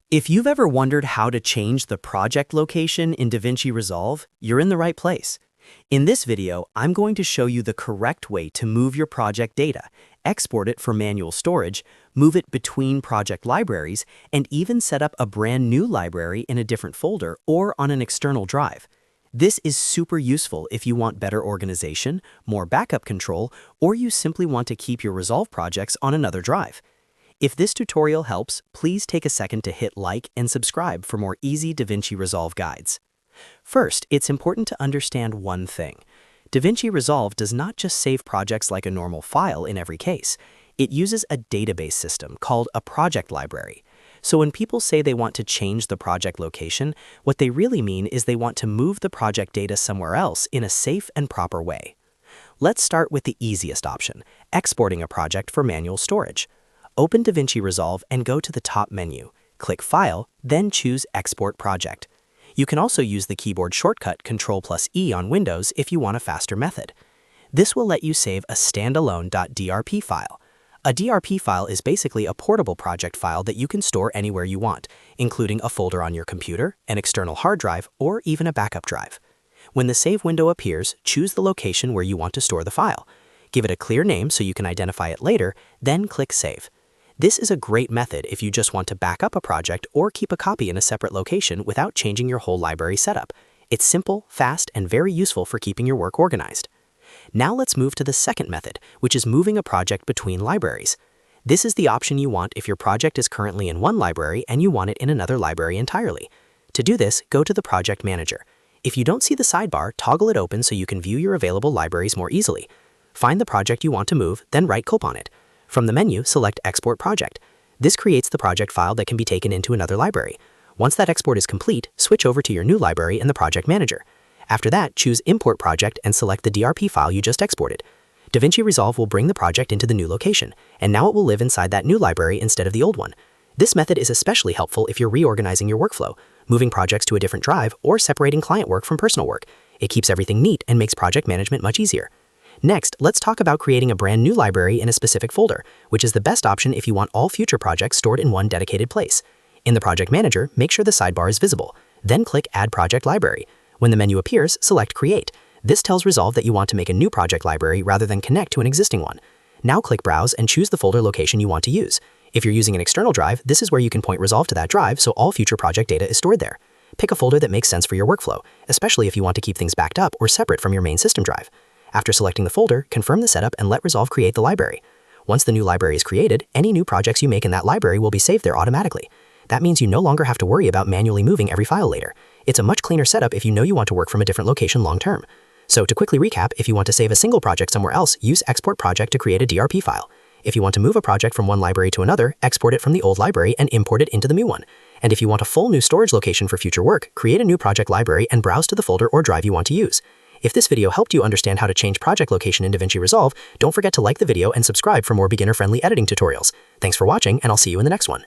If you've ever wondered how to change the project location in DaVinci Resolve, you're in the right place. In this video, I'm going to show you the correct way to move your project data, export it for manual storage, move it between project libraries, and even set up a brand new library in a different folder or on an external drive. This is super useful if you want better organization, more backup control, or you simply want to keep your Resolve projects on another drive. If this tutorial helps, please take a second to hit like and subscribe for more easy DaVinci Resolve guides. First, it's important to understand one thing. DaVinci Resolve does not just save projects like a normal file in every case. It uses a database system called a project library. So when people say they want to change the project location, what they really mean is they want to move the project data somewhere else in a safe and proper way. Let's start with the easiest option, exporting a project for manual storage. Open DaVinci Resolve and go to the top menu. Click File, then choose Export Project. You can also use the keyboard shortcut Ctrl+E on Windows if you want a faster method. This will let you save a standalone.drp file. A DRP file is basically a portable project file that you can store anywhere you want, including a folder on your computer, an external hard drive, or even a backup drive. When the Save window appears, choose the location where you want to store the file. Give it a clear name so you can identify it later, then click Save. This is a great method if you just want to back up a project or keep a copy in a separate location without changing your whole library setup. It's simple, fast, and very useful for keeping your work organized. Now let's move to the second method, which is moving a project between libraries. This is the option you want if your project is currently in one library and you want it in another library entirely. To do this, go to the Project Manager. If you don't see the sidebar, toggle it open so you can view your available libraries more easily. Find the project you want to move, then right-click on it. From the menu, select Export Project. This creates the project file that can be taken into another library. Once that export is complete, switch over to your new library in the Project Manager. After that, choose Import Project and select the DRP file you just exported. DaVinci Resolve will bring the project into the new location, and now it will live inside that new library instead of the old one. This method is especially helpful if you're reorganizing your workflow, moving projects to a different drive, or separating client work from personal work. It keeps everything neat and makes project management much easier. Next, let's talk about creating a brand new library in a specific folder, which is the best option if you want all future projects stored in one dedicated place. In the Project Manager, make sure the sidebar is visible. Then click Add Project Library. When the menu appears, select Create. This tells Resolve that you want to make a new project library rather than connect to an existing one. Now click Browse and choose the folder location you want to use. If you're using an external drive, this is where you can point Resolve to that drive so all future project data is stored there. Pick a folder that makes sense for your workflow, especially if you want to keep things backed up or separate from your main system drive. After selecting the folder, confirm the setup and let Resolve create the library. Once the new library is created, any new projects you make in that library will be saved there automatically. That means you no longer have to worry about manually moving every file later. It's a much cleaner setup if you know you want to work from a different location long term. So to quickly recap, if you want to save a single project somewhere else, use Export Project to create a DRP file. If you want to move a project from one library to another, export it from the old library and import it into the new one. And if you want a full new storage location for future work, create a new project library and browse to the folder or drive you want to use. If this video helped you understand how to change project location in DaVinci Resolve, don't forget to like the video and subscribe for more beginner-friendly editing tutorials. Thanks for watching, and I'll see you in the next one.